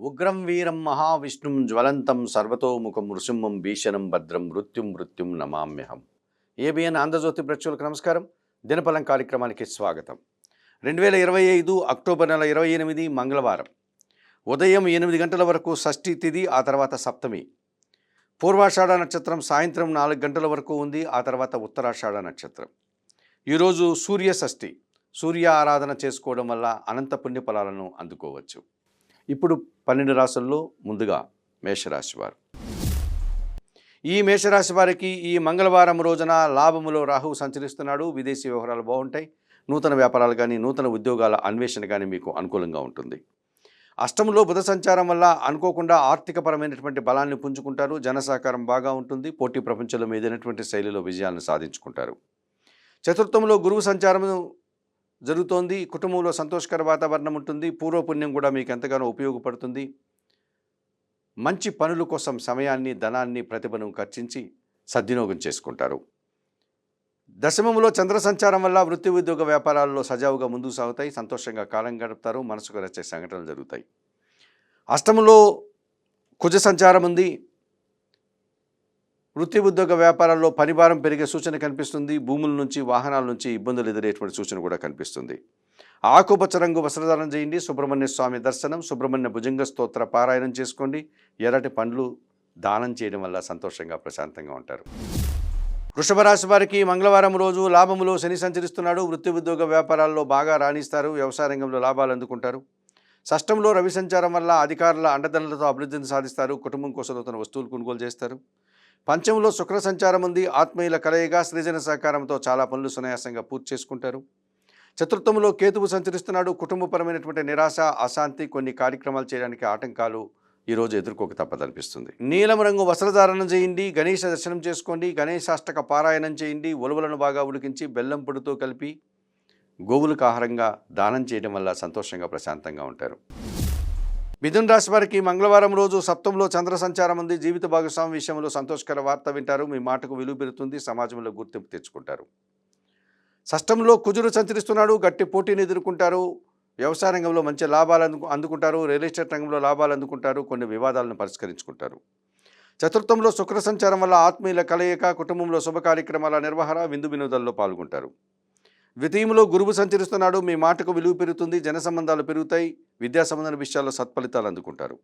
ఉగ్రం వీరం మహావిష్ణుం జ్వలంతం సర్వతోముఖం నృసింహం భీషణం భద్రం మృత్యుం నమామ్యహం. ఏబిఎన్ ఆంధ్రజ్యోతి ప్రేక్షకులకు నమస్కారం. దినఫలం కార్యక్రమానికి స్వాగతం. 2025 అక్టోబర్ నెల 28 మంగళవారం ఉదయం 8 గంటల వరకు షష్ఠి తిథి, ఆ తర్వాత సప్తమి. పూర్వాషాఢ నక్షత్రం సాయంత్రం 4 గంటల వరకు ఉంది, ఆ తర్వాత ఉత్తరాషాఢ నక్షత్రం. ఈరోజు సూర్య షష్ఠి. సూర్య ఆరాధన చేసుకోవడం వల్ల అనంత పుణ్య ఫలాలను అందుకోవచ్చు. ఇప్పుడు 12 రాశుల్లో ముందుగా మేషరాశి వారు. ఈ మేషరాశి వారికి ఈ మంగళవారం రోజున లాభములో రాహువు సంచరిస్తున్నాడు. విదేశీ వ్యవహారాలు బాగుంటాయి. నూతన వ్యాపారాలు కానీ నూతన ఉద్యోగాల అన్వేషణ కానీ మీకు అనుకూలంగా ఉంటుంది. అష్టములో బుధ సంచారం వల్ల అనుకోకుండా ఆర్థికపరమైనటువంటి బలాన్ని పుంజుకుంటారు. జన సహకారం బాగా ఉంటుంది. పోటీ ప్రపంచంలో మీదైనటువంటి శైలిలో విజయాలను సాధించుకుంటారు. చతుర్థంలో గురువు సంచారం జరుగుతోంది. కుటుంబంలో సంతోషకర వాతావరణం ఉంటుంది. పూర్వపుణ్యం కూడా మీకు ఎంతగానో ఉపయోగపడుతుంది. మంచి పనుల కోసం సమయాన్ని, ధనాన్ని, ప్రతిభను ఖర్చించి సద్వినియోగం చేసుకుంటారు. దశమంలో చంద్ర సంచారం వల్ల వృత్తి ఉద్యోగ వ్యాపారాల్లో సజావుగా ముందుకు సాగుతాయి. సంతోషంగా కాలం గడుపుతారు. మనసుకు నచ్చే సంఘటనలు జరుగుతాయి. అష్టమంలో కుజ సంచారం ఉంది. వృత్తి ఉద్యోగ వ్యాపారాల్లో పనిభారం పెరిగే సూచన కనిపిస్తుంది. భూముల నుంచి, వాహనాల నుంచి ఇబ్బందులు ఎదురేటువంటి సూచన కూడా కనిపిస్తుంది. ఆకుపచ్చ రంగు వస్త్రధారణ చేయండి. సుబ్రహ్మణ్య స్వామి దర్శనం, సుబ్రహ్మణ్య భుజంగ స్తోత్ర పారాయణం చేసుకోండి. ఎర్రటి పండ్లు దానం చేయడం వల్ల సంతోషంగా ప్రశాంతంగా ఉంటారు. వృషభ రాశి వారికి మంగళవారం రోజు లాభములో శని సంచరిస్తున్నాడు. వృత్తి ఉద్యోగ వ్యాపారాల్లో బాగా రాణిస్తారు. వ్యవసాయ రంగంలో లాభాలు అందుకుంటారు. షష్టంలో రవి సంచారం వల్ల అధికారుల అండదండలతో అభివృద్ధిని సాధిస్తారు. కుటుంబం కోసం నూతన వస్తువులు కొనుగోలు చేస్తారు. పంచంలో శుక్ర సంచారం ఉంది. ఆత్మీయుల కలయిగా సృజన సహకారంతో చాలా పనులు సునాయాసంగా పూర్తి చేసుకుంటారు. చతుర్థంలో కేతువు సంచరిస్తున్నాడు. కుటుంబపరమైనటువంటి నిరాశ, అశాంతి, కొన్ని కార్యక్రమాలు చేయడానికి ఆటంకాలు ఈరోజు ఎదుర్కోక తప్పదనిపిస్తుంది. నీలం రంగు వస్త్రధారణ చేయండి. గణేష దర్శనం చేసుకోండి. గణేశాష్టక పారాయణం చేయండి. ఉలవలను బాగా ఉడికించి బెల్లం పొడితో కలిపి గోవులకు ఆహారంగా దానం చేయడం వల్ల సంతోషంగా ప్రశాంతంగా ఉంటారు. మిథున రాశి వారికి మంగళవారం రోజు సప్తంలో చంద్ర సంచారం ఉంది. జీవిత భాగస్వామి విషయంలో సంతోషకర వార్త వింటారు. మీ మాటకు విలువ పెరుగుతుంది. సమాజంలో గుర్తింపు తెచ్చుకుంటారు. షష్టంలో కుజుడు సంచరిస్తున్నాడు. గట్టి పోటీని ఎదుర్కొంటారు. వ్యవసాయ రంగంలో మంచి లాభాలు అందుకుంటారు. రియల్ ఎస్టేట్ రంగంలో లాభాలు అందుకుంటారు. కొన్ని వివాదాలను పరిష్కరించుకుంటారు. చతుర్థంలో శుక్ర సంచారం వల్ల ఆత్మీయుల కలయిక, కుటుంబంలో శుభ కార్యక్రమాల నిర్వహణ, విందు వినోదాల్లో పాల్గొంటారు. ద్వితీయంలో గురువు సంచరిస్తున్నాడు. మీ మాటకు విలువ పెరుగుతుంది. జన సంబంధాలు పెరుగుతాయి. విద్యా సంబంధ విషయాల్లో సత్ఫలితాలు అందుకుంటారు.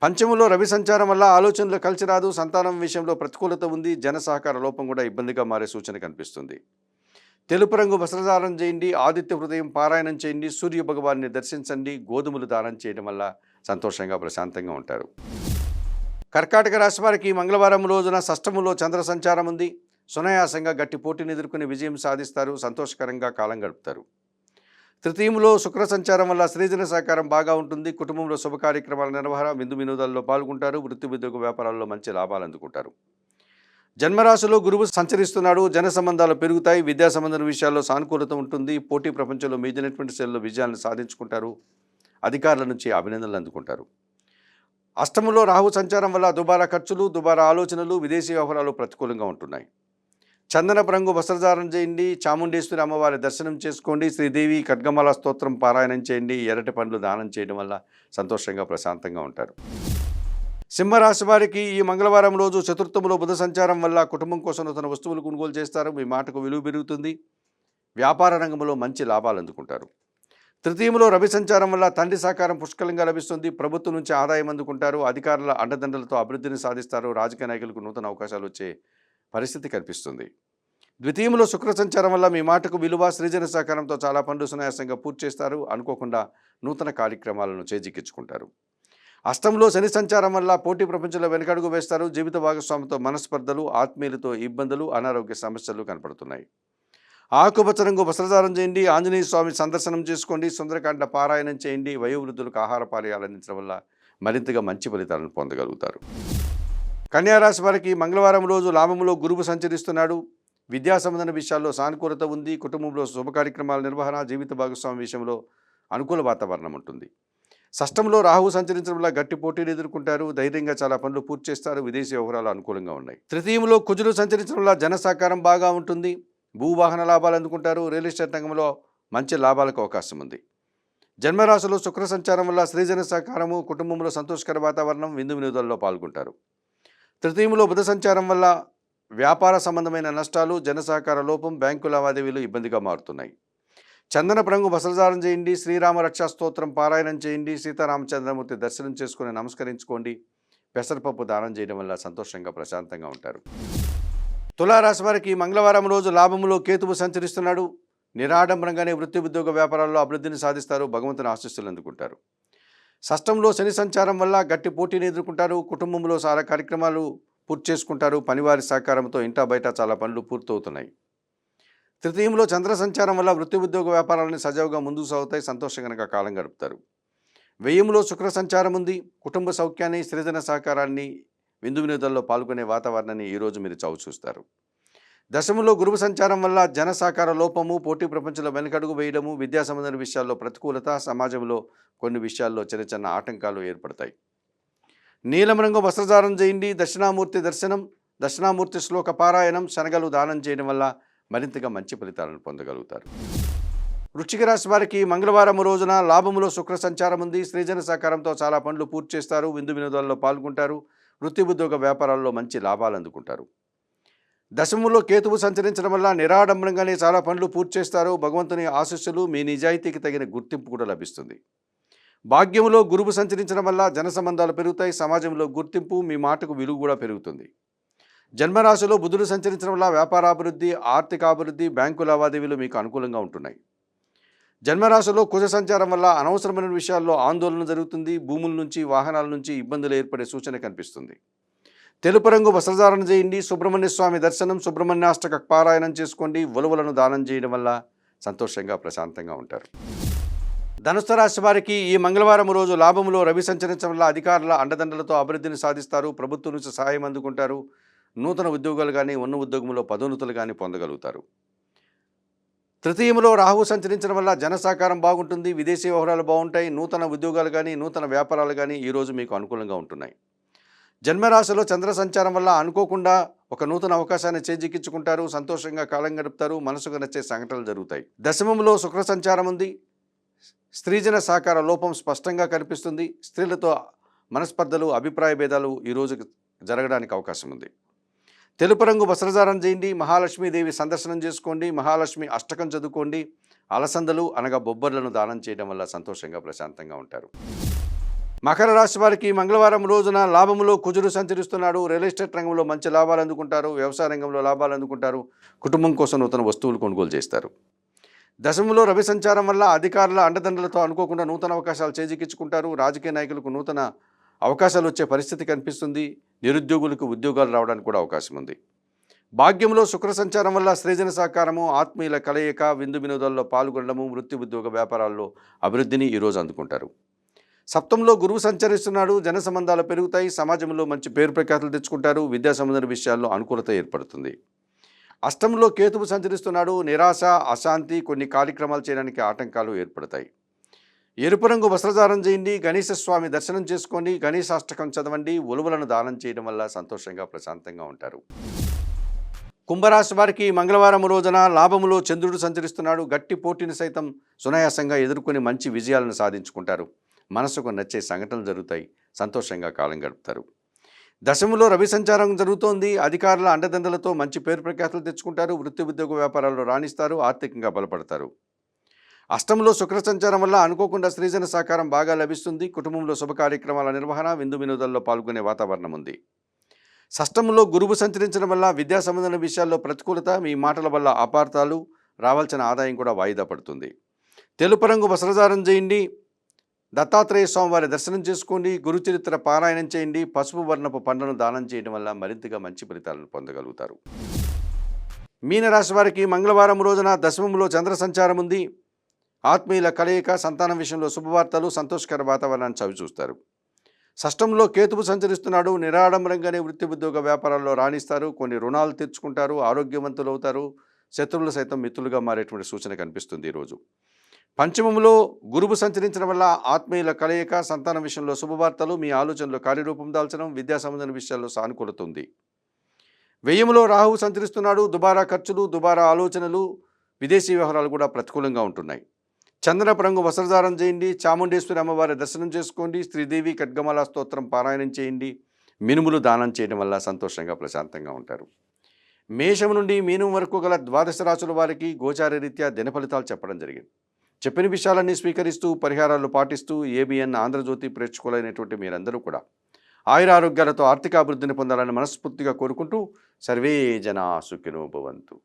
పంచమంలో రవి సంచారం వల్ల ఆలోచనలు కలిసి రాదు. సంతానం విషయంలో ప్రతికూలత ఉంది. జన సహకార లోపం కూడా ఇబ్బందిగా మారే సూచన కనిపిస్తుంది. తెలుపు రంగు వస్త్రధారణ చేయండి. ఆదిత్య హృదయం పారాయణం చేయండి. సూర్య భగవాన్ని దర్శించండి. గోధుమలు దానం చేయడం వల్ల సంతోషంగా ప్రశాంతంగా ఉంటారు. కర్కాటక రాశి వారికి మంగళవారం రోజున షష్టములో చంద్ర సంచారం ఉంది. సునాయాసంగా గట్టి పోటీని ఎదుర్కొని విజయం సాధిస్తారు. సంతోషకరంగా కాలం గడుపుతారు. తృతీయంలో శుక్ర సంచారం వల్ల సృజన సహకారం బాగా ఉంటుంది. కుటుంబంలో శుభ కార్యక్రమాల నిర్వహణ, విందు వినోదాల్లో పాల్గొంటారు. వృత్తి ఉద్యోగ వ్యాపారాల్లో మంచి లాభాలు అందుకుంటారు. జన్మరాశిలో గురువు సంచరిస్తున్నాడు. జన సంబంధాలు పెరుగుతాయి. విద్యా సంబంధ విషయాల్లో సానుకూలత ఉంటుంది. పోటీ ప్రపంచంలో మీదైనటువంటి శైలిలో విజయాలను సాధించుకుంటారు. అధికారుల నుంచి అభినందనలు అందుకుంటారు. అష్టమంలో రాహు సంచారం వల్ల దుబారా ఖర్చులు, దుబారా ఆలోచనలు, విదేశీ వ్యవహారాలు ప్రతికూలంగా ఉంటున్నాయి. చందనపు రంగు వస్త్రధారణ చేయండి. చాముండేశ్వరి అమ్మవారి దర్శనం చేసుకోండి. శ్రీదేవి ఖడ్గమాల స్తోత్రం పారాయణం చేయండి. ఎర్రటి పండ్లు దానం చేయడం వల్ల సంతోషంగా ప్రశాంతంగా ఉంటారు. సింహరాశి వారికి ఈ మంగళవారం రోజు చతుర్థంలో బుధ సంచారం వల్ల కుటుంబం కోసం నూతన వస్తువులు కొనుగోలు చేస్తారు. మీ మాటకు విలువ పెరుగుతుంది. వ్యాపార రంగంలో మంచి లాభాలు అందుకుంటారు. తృతీయంలో రవి సంచారం వల్ల తండ్రి సహకారం పుష్కలంగా లభిస్తుంది. ప్రభుత్వం నుంచి ఆదాయం అందుకుంటారు. అధికారుల అండదండలతో అభివృద్ధిని సాధిస్తారు. రాజకీయ నాయకులకు నూతన అవకాశాలు వచ్చే పరిస్థితి కనిపిస్తుంది. ద్వితీయంలో శుక్ర సంచారం వల్ల మీ మాటకు విలువ, సృజన సహకారంతో చాలా పనులు సునాయాసంగా పూర్తి చేస్తారు. అనుకోకుండా నూతన కార్యక్రమాలను చేజిక్కించుకుంటారు. అష్టంలో శని సంచారం వల్ల పోటీ ప్రపంచంలో వెనకడుగు వేస్తారు. జీవిత భాగస్వామితో మనస్పర్ధలు, ఆత్మీయులతో ఇబ్బందులు, అనారోగ్య సమస్యలు కనపడుతున్నాయి. ఆకుపచ్చ రంగు వస్త్రధారణ చేయండి. ఆంజనేయ స్వామి సందర్శనం చేసుకోండి. సుందరకాండ పారాయణం చేయండి. వయోవృద్ధులకు ఆహార పానీయాలు అందించడం వల్ల మరింతగా మంచి ఫలితాలను పొందగలుగుతారు. కన్యారాశి వారికి మంగళవారం రోజు లాభంలో గురువు సంచరిస్తున్నాడు. విద్యా సంబంధ విషయాల్లో సానుకూలత ఉంది. కుటుంబంలో శుభ కార్యక్రమాల నిర్వహణ, జీవిత భాగస్వామి విషయంలో అనుకూల వాతావరణం ఉంటుంది. షష్టంలో రాహువు సంచరించడం వల్ల గట్టి పోటీలు ఎదుర్కొంటారు. ధైర్యంగా చాలా పనులు పూర్తి చేస్తారు. విదేశీ వ్యవహారాలు అనుకూలంగా ఉన్నాయి. తృతీయంలో కుజుడు సంచరించడం వల్ల జన సహకారం బాగా ఉంటుంది. భూవాహన లాభాలు అందుకుంటారు. రియల్ ఎస్టేట్ రంగంలో మంచి లాభాలకు అవకాశం ఉంది. జన్మరాశిలో శుక్ర సంచారం వల్ల స్త్రీజన సహకారము, కుటుంబంలో సంతోషకర వాతావరణం, విందు వినోదాల్లో పాల్గొంటారు. తృతీయంలో బుధ సంచారం వల్ల వ్యాపార సంబంధమైన నష్టాలు, జన సహకార లోపం, బ్యాంకు లావాదేవీలు ఇబ్బందిగా మారుతున్నాయి. చందనపు రంగు వస్త్రధారణ చేయండి, శ్రీరామ రక్షా స్తోత్రం పారాయణం చేయండి, సీతారామచంద్రమూర్తి దర్శనం చేసుకుని నమస్కరించుకోండి. పెసరపప్పు దానం చేయడం వల్ల సంతోషంగా ప్రశాంతంగా ఉంటారు. తులారాశి వారికి మంగళవారం రోజు లాభంలో కేతువు సంచరిస్తున్నాడు. నిరాడంబరంగానే వృత్తి ఉద్యోగ వ్యాపారాల్లో అభివృద్ధిని సాధిస్తారు. భగవంతుని ఆశీస్సులు అందుకుంటారు. షష్టంలో శని సంచారం వల్ల గట్టి పోటీని ఎదుర్కొంటారు. కుటుంబంలో చాలా కార్యక్రమాలు పూర్తి చేసుకుంటారు. పనివారి సహకారంతో ఇంటా బయట చాలా పనులు పూర్తవుతున్నాయి. తృతీయంలో చంద్ర సంచారం వల్ల వృత్తి ఉద్యోగ వ్యాపారాలను సజావుగా ముందుకు సాగుతాయి. సంతోషంగా కాలం గడుపుతారు. వ్యయంలో శుక్ర సంచారం ఉంది. కుటుంబ సౌఖ్యాన్ని, సృజన సహకారాన్ని, విందు వినోదాల్లో పాల్గొనే వాతావరణాన్ని ఈరోజు మీరు చవి చూస్తారు. దశమంలో గురువు సంచారం వల్ల జన సహకార లోపము, పోటీ ప్రపంచంలో వెనకడుగు వేయడము, విద్యా సంబంధమైన విషయాల్లో ప్రతికూలత, సమాజంలో కొన్ని విషయాల్లో చిన్న చిన్న ఆటంకాలు ఏర్పడతాయి. నీలం రంగు వస్త్రధారణ చేయండి, దక్షిణామూర్తి దర్శనం, దక్షిణామూర్తి శ్లోక పారాయణం, శనగలు దానం చేయడం వల్ల మరింతగా మంచి ఫలితాలను పొందగలుగుతారు. వృశ్చిక రాశి వారికి మంగళవారం రోజున లాభములో శుక్ర సంచారం ఉంది. స్త్రీజన సహకారంతో చాలా పనులు పూర్తి చేస్తారు. విందు వినోదాల్లో పాల్గొంటారు. వృత్తి ఉద్యోగ వ్యాపారాల్లో మంచి లాభాలు అందుకుంటారు. దశములో కేతువు సంచరించడం వల్ల నిరాడంబరంగానే చాలా పనులు పూర్తి చేస్తారు. భగవంతుని ఆశీస్సులు, మీ నిజాయితీకి తగిన గుర్తింపు కూడా లభిస్తుంది. భాగ్యములో గురువు సంచరించడం వల్ల జన సంబంధాలు పెరుగుతాయి. సమాజంలో గుర్తింపు, మీ మాటకు విలువ కూడా పెరుగుతుంది. జన్మరాశిలో బుధుడు సంచరించడం వల్ల వ్యాపారాభివృద్ధి, ఆర్థికాభివృద్ధి, బ్యాంకు లావాదేవీలు మీకు అనుకూలంగా ఉంటున్నాయి. జన్మరాశిలో కుజ సంచారం వల్ల అనవసరమైన విషయాల్లో ఆందోళన జరుగుతుంది. భూముల నుంచి, వాహనాల నుంచి ఇబ్బందులు ఏర్పడే సూచన కనిపిస్తుంది. తెలుపు రంగు వస్త్రధారణ చేయండి, సుబ్రహ్మణ్య స్వామి దర్శనం, సుబ్రహ్మణ్యాష్టక పారాయణం చేసుకోండి. ఉలవలను దానం చేయడం వల్ల సంతోషంగా ప్రశాంతంగా ఉంటారు. ధనుస్సు రాశి వారికి ఈ మంగళవారం రోజు లాభంలో రవి సంచరించడం వల్ల అధికారుల అండదండలతో అభివృద్ధిని సాధిస్తారు. ప్రభుత్వం నుంచి సహాయం అందుకుంటారు. నూతన ఉద్యోగాలు కానీ, ఉన్న ఉద్యోగంలో పదోన్నతులు కానీ పొందగలుగుతారు. తృతీయంలో రాహువు సంచరించడం వల్ల జన సహకారం బాగుంటుంది. విదేశీ వ్యవహారాలు బాగుంటాయి. నూతన ఉద్యోగాలు కానీ, నూతన వ్యాపారాలు కానీ ఈరోజు మీకు అనుకూలంగా ఉంటున్నాయి. జన్మరాశిలో చంద్ర సంచారం వల్ల అనుకోకుండా ఒక నూతన అవకాశాన్ని చేజిక్కించుకుంటారు. సంతోషంగా కాలం గడుపుతారు. మనసుకు నచ్చే సంఘటనలు జరుగుతాయి. దశమంలో శుక్ర సంచారం ఉంది. స్త్రీజన సహకార లోపం స్పష్టంగా కనిపిస్తుంది. స్త్రీలతో మనస్పర్ధలు, అభిప్రాయ భేదాలు ఈరోజు జరగడానికి అవకాశం ఉంది. తెలుపు రంగు వస్త్రధారణ చేయండి, మహాలక్ష్మీదేవి సందర్శనం చేసుకోండి, మహాలక్ష్మి అష్టకం చదువుకోండి. అలసందలు అనగా బొబ్బర్లను దానం చేయడం వల్ల సంతోషంగా ప్రశాంతంగా ఉంటారు. మకర రాశి వారికి మంగళవారం రోజున లాభంలో కుజుడు సంచరిస్తున్నాడు. రియల్ ఎస్టేట్ రంగంలో మంచి లాభాలు అందుకుంటారు. వ్యవసాయ రంగంలో లాభాలు అందుకుంటారు. కుటుంబం కోసం నూతన వస్తువులు కొనుగోలు చేస్తారు. దశమంలో రవి సంచారం వల్ల అధికారుల అండదండలతో అనుకోకుండా నూతన అవకాశాలు చేజిక్కించుకుంటారు. రాజకీయ నాయకులకు నూతన అవకాశాలు వచ్చే పరిస్థితి కనిపిస్తుంది. నిరుద్యోగులకు ఉద్యోగాలు రావడానికి కూడా అవకాశం ఉంది. భాగ్యంలో శుక్ర సంచారం వల్ల స్త్రీజన సహకారము, ఆత్మీయుల కలయిక, విందు వినోదాల్లో పాల్గొనడము, వృత్తి ఉద్యోగ వ్యాపారాల్లో అభివృద్ధిని ఈరోజు అందుకుంటారు. సప్తంలో గురువు సంచరిస్తున్నాడు. జన సంబంధాలు పెరుగుతాయి. సమాజంలో మంచి పేరు ప్రఖ్యాతులు తెచ్చుకుంటారు. విద్యా సంబంధ విషయాల్లో అనుకూలత ఏర్పడుతుంది. అష్టంలో కేతువు సంచరిస్తున్నాడు. నిరాశ, అశాంతి, కొన్ని కార్యక్రమాలు చేయడానికి ఆటంకాలు ఏర్పడతాయి. ఎరుపు రంగు వస్త్రధారణ చేయండి, గణేశ స్వామి దర్శనం చేసుకోండి, గణేశాష్టకం చదవండి. ఉలువలను దానం చేయడం వల్ల సంతోషంగా ప్రశాంతంగా ఉంటారు. కుంభరాశి వారికి మంగళవారం రోజున లాభములో చంద్రుడు సంచరిస్తున్నాడు. గట్టి పోటీని సైతం సునాయాసంగా ఎదుర్కొని మంచి విజయాలను సాధించుకుంటారు. మనసుకు నచ్చే సంఘటనలు జరుగుతాయి. సంతోషంగా కాలం గడుపుతారు. దశములో రవి సంచారం జరుగుతోంది. అధికారుల అండదండలతో మంచి పేరు ప్రఖ్యాతులు తెచ్చుకుంటారు. వృత్తి ఉద్యోగ వ్యాపారాల్లో రాణిస్తారు. ఆర్థికంగా బలపడతారు. అష్టంలో శుక్ర సంచారం వల్ల అనుకోకుండా స్త్రీజన సహకారం బాగా లభిస్తుంది. కుటుంబంలో శుభ కార్యక్రమాల నిర్వహణ, విందు వినోదాల్లో పాల్గొనే వాతావరణం ఉంది. షష్టంలో గురువు సంచరించడం వల్ల విద్యా సంబంధమైన విషయాల్లో ప్రతికూలత, మీ మాటల వల్ల అపార్థాలు, రావాల్సిన ఆదాయం కూడా వాయిదా పడుతుంది. తెలుపు రంగు వస్త్రధారణ చేయండి, దత్తాత్రేయ స్వామివారి దర్శనం చేసుకోండి, గురుచరిత్ర పారాయణం చేయండి. పసుపు వర్ణపు పండ్లను దానం చేయడం వల్ల మరింతగా మంచి ఫలితాలను పొందగలుగుతారు. మీనరాశి వారికి మంగళవారం రోజున దశమంలో చంద్ర సంచారం ఉంది. ఆత్మీయుల కలయిక, సంతానం విషయంలో శుభవార్తలు, సంతోషకర వాతావరణాన్ని చవిచూస్తారు. షష్టంలో కేతువు సంచరిస్తున్నాడు. నిరాడంబరంగానే వృత్తి ఉద్యోగ వ్యాపారాల్లో రాణిస్తారు. కొన్ని రుణాలు తీర్చుకుంటారు. ఆరోగ్యవంతులు అవుతారు. శత్రువులు సైతం మిత్రులుగా మారేటువంటి సూచన కనిపిస్తుంది ఈరోజు. పంచమంలో గురువు సంచరించడం వల్ల ఆత్మీయుల కలయిక, సంతానం విషయంలో శుభవార్తలు, మీ ఆలోచనలో కార్యరూపం దాల్చడం, విద్యా సంబంధమైన విషయాల్లో సానుకూలత ఉంది. వ్యయంలో రాహువు సంచరిస్తున్నాడు. దుబారా ఖర్చులు, దుబారా ఆలోచనలు, విదేశీ వ్యవహారాలు కూడా ప్రతికూలంగా ఉంటున్నాయి. చందనపు రంగు వస్త్రధారణ చేయండి. చాముండేశ్వరి అమ్మవారి దర్శనం చేసుకోండి. శ్రీదేవి ఖడ్గమాల స్తోత్రం పారాయణం చేయండి. మినుములు దానం చేయడం వల్ల సంతోషంగా ప్రశాంతంగా ఉంటారు. మేషం నుండి మీనం వరకు గల ద్వాదశ రాశుల వారికి గోచార రీత్యా దిన ఫలితాలు చెప్పడం జరిగింది. చెప్పిన విషయాలన్నీ స్వీకరిస్తూ పరిహారాలు పాటిస్తూ ఏబిఎన్ ఆంధ్రజ్యోతి ప్రేక్షకులైనటువంటి మీరందరూ కూడా ఆయురారోగ్యాలతో ఆర్థిక అభివృద్ధిని పొందాలని మనస్ఫూర్తిగా కోరుకుంటూ సర్వే జనా సుఖినో భవంతు.